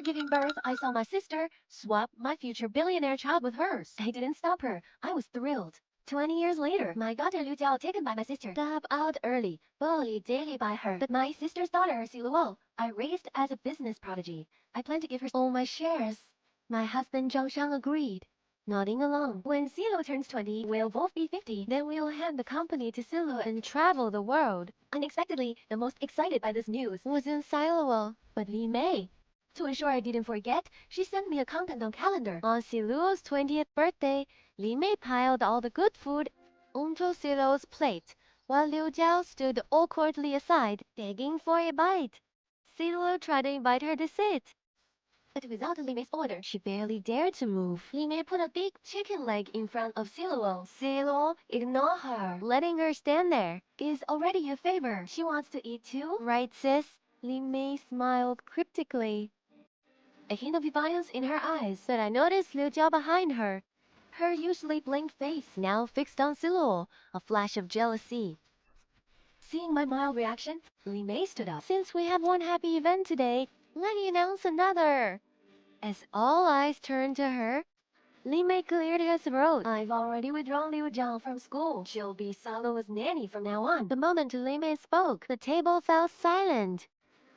giving birth, I saw my sister swap my future billionaire child with hers. I didn't stop her. I was thrilled. 20 years later, my daughter Liu Jiao taken by my sister, dubbed out early, bullied daily by her. But my sister's daughter, Si Luo, I raised as a business prodigy. I plan to give her all my shares. My husband Zhao Shang agreed, nodding along. When Silo turns 20, we'll both be 50. Then we'll hand the company to Silo and travel the world. Unexpectedly, the most excited by this news wasn't Silo, but Li Mei. To ensure I didn't forget, she sent me a countdown calendar. On Siluo's 20th birthday, Li Mei piled all the good food onto Siluo's plate, while Liu Jiao stood awkwardly aside, begging for a bite. Siluo tried to invite her to sit, but without Li Mei's order, she barely dared to move. Li Mei put a big chicken leg in front of Siluo. Siluo, ignore her. Letting her stand there is already a favor. She wants to eat too, right, sis? Li Mei smiled cryptically, a hint of defiance in her eyes, but I noticed Liu Jiao behind her. Her usually blank face now fixed on Siluo, a flash of jealousy. Seeing my mild reaction, Li Mei stood up. Since we have one happy event today, let me announce another. As all eyes turned to her, Li Mei cleared her throat. I've already withdrawn Liu Jiao from school. She'll be Siluo's nanny from now on. The moment Li Mei spoke, the table fell silent.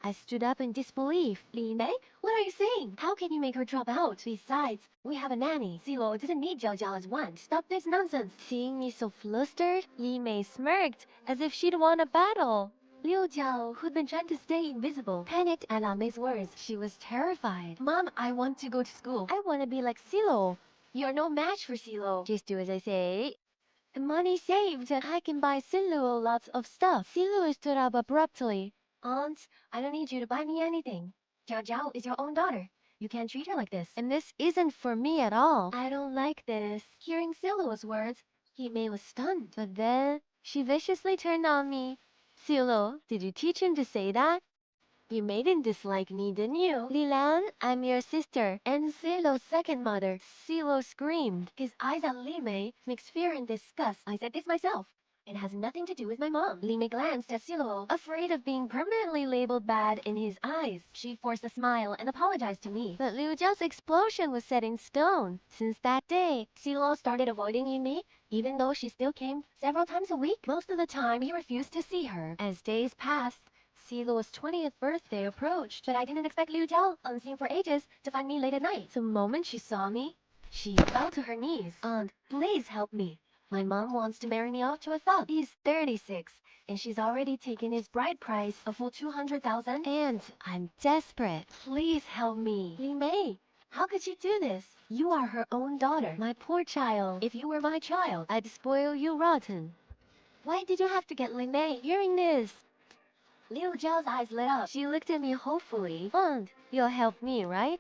I stood up in disbelief. Li Mei, what are you saying? How can you make her drop out? Besides, we have a nanny. Silo doesn't need Jiao Jiao as one. Stop this nonsense. Seeing me so flustered, Li Mei smirked, as if she'd won a battle. Liu Jiao, who'd been trying to stay invisible, panicked at Li Mei's words. She was terrified. Mom, I want to go to school. I want to be like Silo. You're no match for Silo. Just do as I say. The money saved, I can buy Silo lots of stuff. Silo stood up abruptly. Aunt, I don't need you to buy me anything. Jiao Jiao is your own daughter. You can't treat her like this. And this isn't for me at all. I don't like this. Hearing Silo's words, Li Mei was stunned. But then, she viciously turned on me. Silo, did you teach him to say that? You made him dislike me, didn't you? Li Lan, I'm your sister, and Silo's second mother. Silo screamed. His eyes at Li Mei mixed fear and disgust. I said this myself. It has nothing to do with my mom. Li Mei glanced at Silo, afraid of being permanently labeled bad in his eyes. She forced a smile and apologized to me. But Liu Jiao's explosion was set in stone. Since that day, Silo started avoiding Li Mei, even though she still came several times a week. Most of the time, he refused to see her. As days passed, Silo's 20th birthday approached, but I didn't expect Liu Jiao, unseen for ages, to find me late at night. The moment she saw me, she fell to her knees. Aunt, please help me. My mom wants to marry me off to a thug. He's 36, and she's already taken his bride price, a full 200,000. And I'm desperate. Please help me. Li Mei, how could she do this? You are her own daughter. My poor child. If you were my child, I'd spoil you rotten. Why did you have to get Li Mei? Hearing this, Liu Jiao's eyes lit up. She looked at me hopefully. Aunt, you'll help me, right?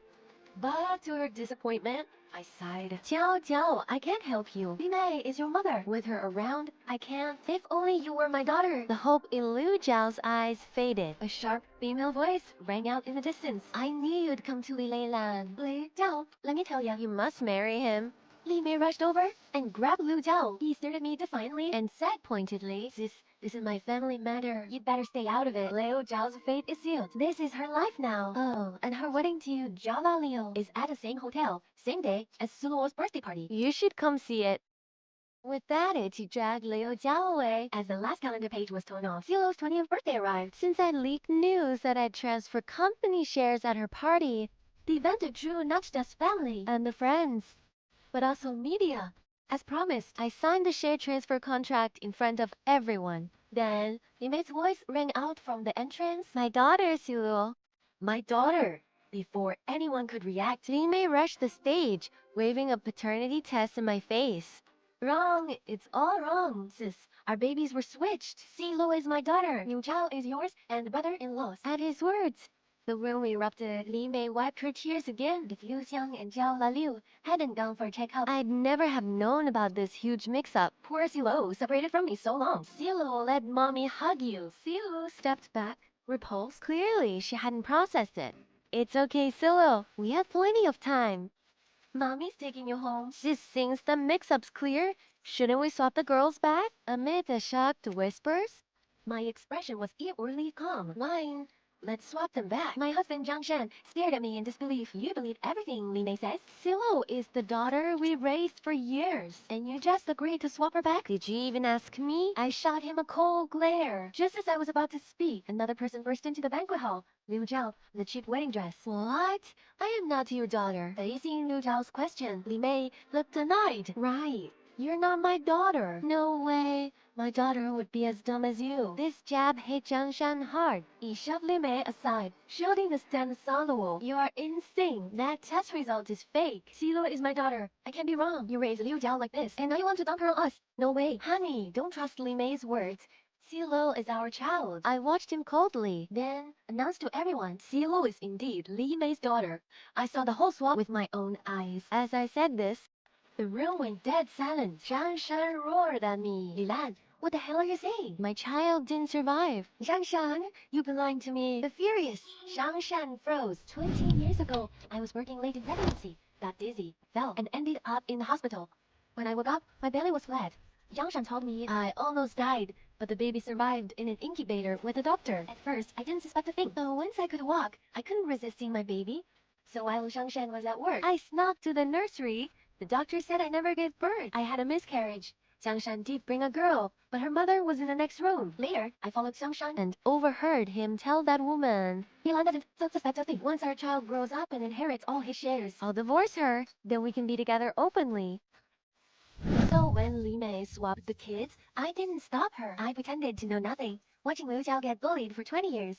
But to her disappointment, I sighed. Jiao Jiao, I can't help you. Li Mei is your mother. With her around, I can't. If only you were my daughter. The hope in Liu Jiao's eyes faded. A sharp female voice rang out in the distance. I knew you'd come to Li Lan. Li Jiao, let me tell you. You must marry him. Li Mei rushed over and grabbed Liu Jiao. He stared at me defiantly and said pointedly, this is my family matter. You'd better stay out of it. Liu Jiao's fate is sealed. This is her life now. Oh, and her wedding to Java Liu is at the same hotel, same day as Suluo's birthday party. You should come see it. With that, he dragged Liu Jiao away. As the last calendar page was torn off, Suluo's 20th birthday arrived. Since I leaked news that I'd transferred company shares at her party, the event drew not just family and the friends, but also media. As promised, I signed the share transfer contract in front of everyone. Then, Li Mei's voice rang out from the entrance. My daughter, Siluo. My daughter! Before anyone could react, Li Mei rushed the stage, waving a paternity test in my face. Wrong! It's all wrong, sis. Our babies were switched. Siluo is my daughter. Liu Jiao is yours and brother-in-law's. At his words, the room erupted. Li Mei wiped her tears again. If Liu Xiang and Jiao Laliu hadn't gone for a checkup, I'd never have known about this huge mix-up. Poor Silo, separated from me so long. Silo, let mommy hug you. Silo stepped back, repulsed. Clearly, she hadn't processed it. It's okay, Silo. We have plenty of time. Mommy's taking you home. This since the mix-up's clear, shouldn't we swap the girls back? Amid the shocked whispers, my expression was eerily calm. Lying, Let's swap them back. My husband Zhang Shan stared at me in disbelief. You believe everything Li Mei says? Silo is the daughter we raised for years, and you just agreed to swap her back? Did you even ask me? I shot him a cold glare. Just as I was about to speak, another person burst into the banquet hall. Liu Zhao, the cheap wedding dress. What? I am not your daughter. Facing Liu Zhao's question, Li Mei looked annoyed. Right. You're not my daughter. No way. My daughter would be as dumb as you. This jab hit Zhang Shan hard. He shoved Li Mei aside, shielding the stand Silo. You are insane. That test result is fake. Silo is my daughter. I can't be wrong. You raised Liu Jiao like this, and now you want to dump her on us. No way. Honey, don't trust Li Mei's words. Silo is our child. I watched him coldly, then announced to everyone, Silo is indeed Li Mei's daughter. I saw the whole swap with my own eyes. As I said this, the room went dead silent. Zhang Shan roared at me. Lilan, what the hell are you saying? My child didn't survive. Zhang Shan, you've been lying to me. The furious Zhang Shan froze. 20 years ago, I was working late in pregnancy, got dizzy, fell, and ended up in the hospital. When I woke up, my belly was flat. Zhang Shan told me I almost died, but the baby survived in an incubator with a doctor. At first, I didn't suspect a thing. So once I could walk, I couldn't resist seeing my baby. So while Zhang Shan was at work, I snuck to the nursery. The doctor said I never gave birth. I had a miscarriage. Xiang Shan did bring a girl, but her mother was in the next room. Later, I followed Xiang Shan and overheard him tell that woman, Milan doesn't suspect a thing. Once our child grows up and inherits all his shares, I'll divorce her. Then we can be together openly. So when Li Mei swapped the kids, I didn't stop her. I pretended to know nothing, watching Liu Jiao get bullied for 20 years.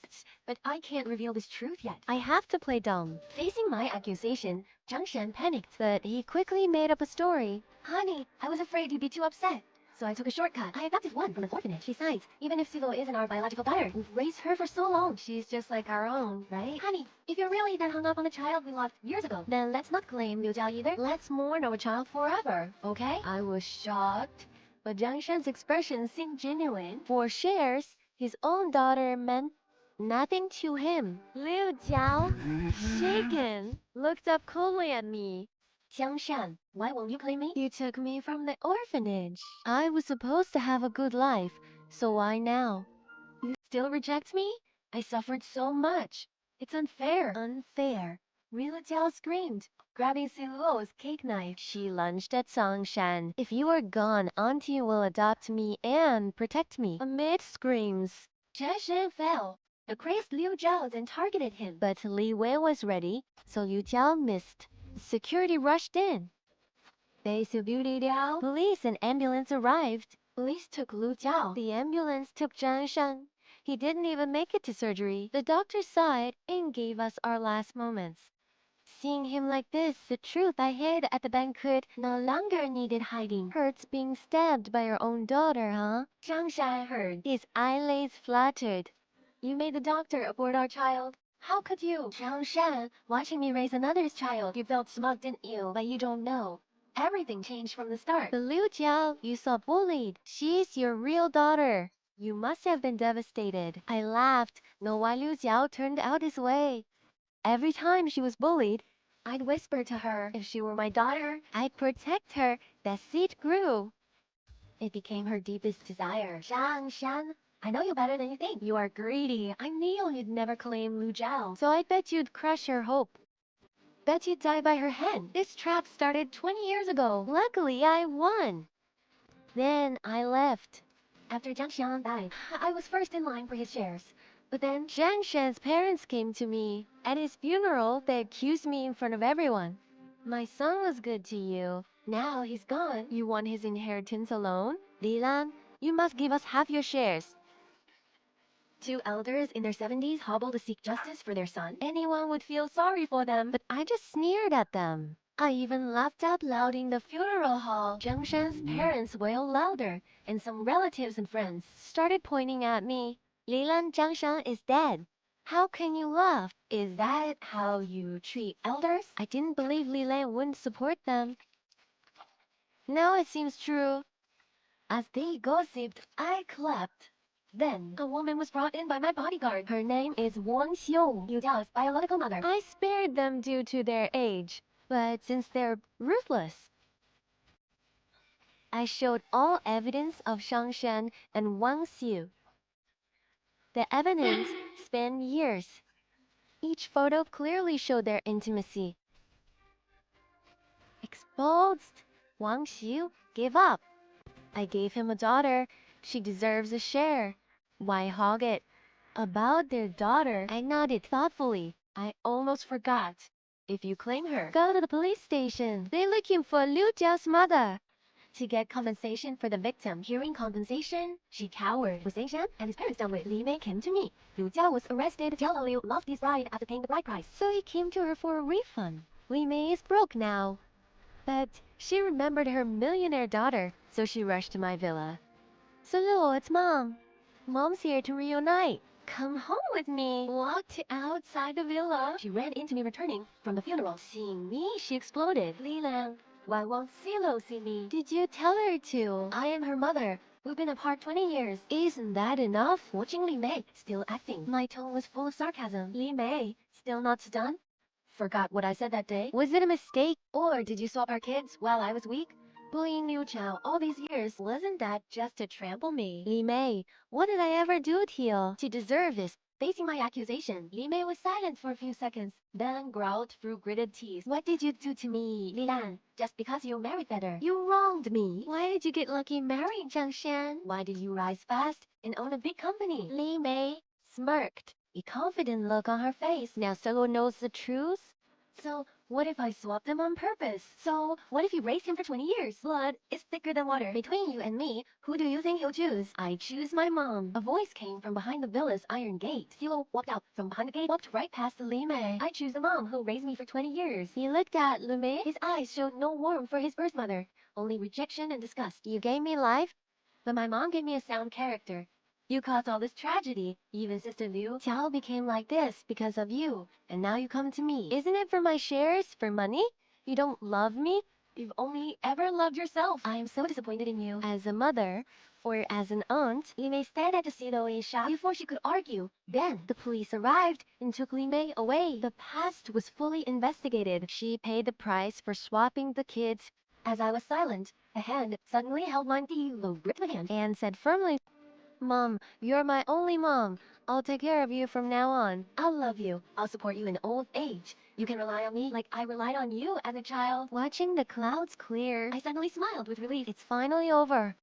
But I can't reveal this truth yet. I have to play dumb. Facing my accusation, Zhang Shan panicked, but he quickly made up a story. Honey, I was afraid you'd be too upset. So I took a shortcut. I adopted one from an orphanage. Besides, even if Silo isn't our biological daughter, we've raised her for so long. She's just like our own, right? Honey, if you're really that hung up on the child we lost years ago, then let's not claim Liu Jiao either. Let's mourn our child forever, okay? I was shocked, but Zhang Shan's expression seemed genuine. For shares, his own daughter meant nothing to him. Liu Jiao, shaken, looked up coolly at me. Xiang Shan, why won't you claim me? You took me from the orphanage. I was supposed to have a good life, so why now? You still reject me? I suffered so much. It's unfair. Unfair. Liu Jiao screamed, grabbing Siluo's cake knife. She lunged at Xiang Shan. If you are gone, Auntie will adopt me and protect me. Amid screams, Jia Shen fell. The crazed Liu Jiao then targeted him. But Li Wei was ready, so Liu Jiao missed. Security rushed in. Police and ambulance arrived. Police took Liu Jiao. The ambulance took Zhang Shan. He didn't even make it to surgery. The doctor sighed and gave us our last moments. Seeing him like this, the truth I hid at the banquet no longer needed hiding. Hurts being stabbed by your own daughter, huh? Zhang Shan heard. His eyelids fluttered. You made the doctor abort our child. How could you? Zhang Shan, watching me raise another's child. You felt smug, didn't you? But you don't know. Everything changed from the start. The Liu Jiao you saw bullied. She's your real daughter. You must have been devastated. I laughed, know why Liu Jiao turned out his way. Every time she was bullied, I'd whisper to her, if she were my daughter, I'd protect her. That seed grew. It became her deepest desire. Zhang Shan, I know you better than you think. You are greedy. I knew you'd never claim Liu Jiao. So I bet you'd crush her hope. Bet you'd die by her hand. This trap started 20 years ago. Luckily, I won. Then I left. After Zhang Xiang died, I was first in line for his shares. But then Zhang Shan's parents came to me. At his funeral, they accused me in front of everyone. My son was good to you. Now he's gone. You want his inheritance alone? Lilan, you must give us half your shares. Two elders in their 70s hobbled to seek justice for their son. Anyone would feel sorry for them, but I just sneered at them. I even laughed out loud in the funeral hall. Zhang Shan's parents wailed louder, and some relatives and friends started pointing at me. Lilan Zhang Shan is dead. How can you laugh? Is that how you treat elders? I didn't believe Lilan wouldn't support them. Now it seems true. As they gossiped, I clapped. Then, a woman was brought in by my bodyguard. Her name is Wang Xiu, Liu Jiao's biological mother. I spared them due to their age, but since they're ruthless, I showed all evidence of Shang Shan and Wang Xiu. The evidence spanned years. Each photo clearly showed their intimacy. Exposed, Wang Xiu gave up. I gave him a daughter. She deserves a share. Why hog it? About their daughter, I nodded thoughtfully. I almost forgot. If you claim her, go to the police station. They're looking for Liu Jiao's mother. To get compensation for the victim. Hearing compensation, she cowered. With Zhengshan and his parents done with, Li Mei came to me. Liu Jiao was arrested. Jiao Liu loved his bride after paying the bride price. So he came to her for a refund. Li Mei is broke now. But she remembered her millionaire daughter, so she rushed to my villa. So Liu, it's Mom. Mom's here to reunite. Come home with me. Walked outside the villa. She ran into me returning from the funeral. Seeing me, she exploded. Li Lan, why won't Silo see me? Did you tell her to? I am her mother. We've been apart 20 years. Isn't that enough? Watching Li Mei, still acting. My tone was full of sarcasm. Li Mei, still not done? Forgot what I said that day? Was it a mistake? Or did you swap our kids while I was weak? Bullying Liu Chao all these years, wasn't that just to trample me? Li Mei, what did I ever do to you to deserve this? Facing my accusation, Li Mei was silent for a few seconds, then growled through gritted teeth. What did you do to me, Li Lan? Just because you married better. You wronged me. Why did you get lucky marrying Zhang Shan? Why did you rise fast and own a big company? Li Mei smirked, a confident look on her face. Now Solo knows the truth? So, what if I swapped him on purpose? So, what if you raised him for 20 years? Blood is thicker than water. Between you and me, who do you think he'll choose? I choose my mom. A voice came from behind the villa's iron gate. Silo walked out from behind the gate, walked right past Li Mei. I choose the mom who raised me for 20 years. He looked at Li Mei. His eyes showed no warmth for his birth mother, only rejection and disgust. You gave me life, but my mom gave me a sound character. You caused all this tragedy. Even Sister Liu Xiao became like this because of you. And now you come to me. Isn't it for my shares? For money? You don't love me? You've only ever loved yourself. I am so disappointed in you. As a mother, or as an aunt, Li Mei stared at the Silo in shock before she could argue. Then, the police arrived and took Li Mei away. The past was fully investigated. She paid the price for swapping the kids. As I was silent, a hand suddenly held mine. Lo gripped my hand and said firmly, Mom, you're my only mom. I'll take care of you from now on. I'll love you. I'll support you in old age. You can rely on me like I relied on you as a child. Watching the clouds clear, I suddenly smiled with relief. It's finally over.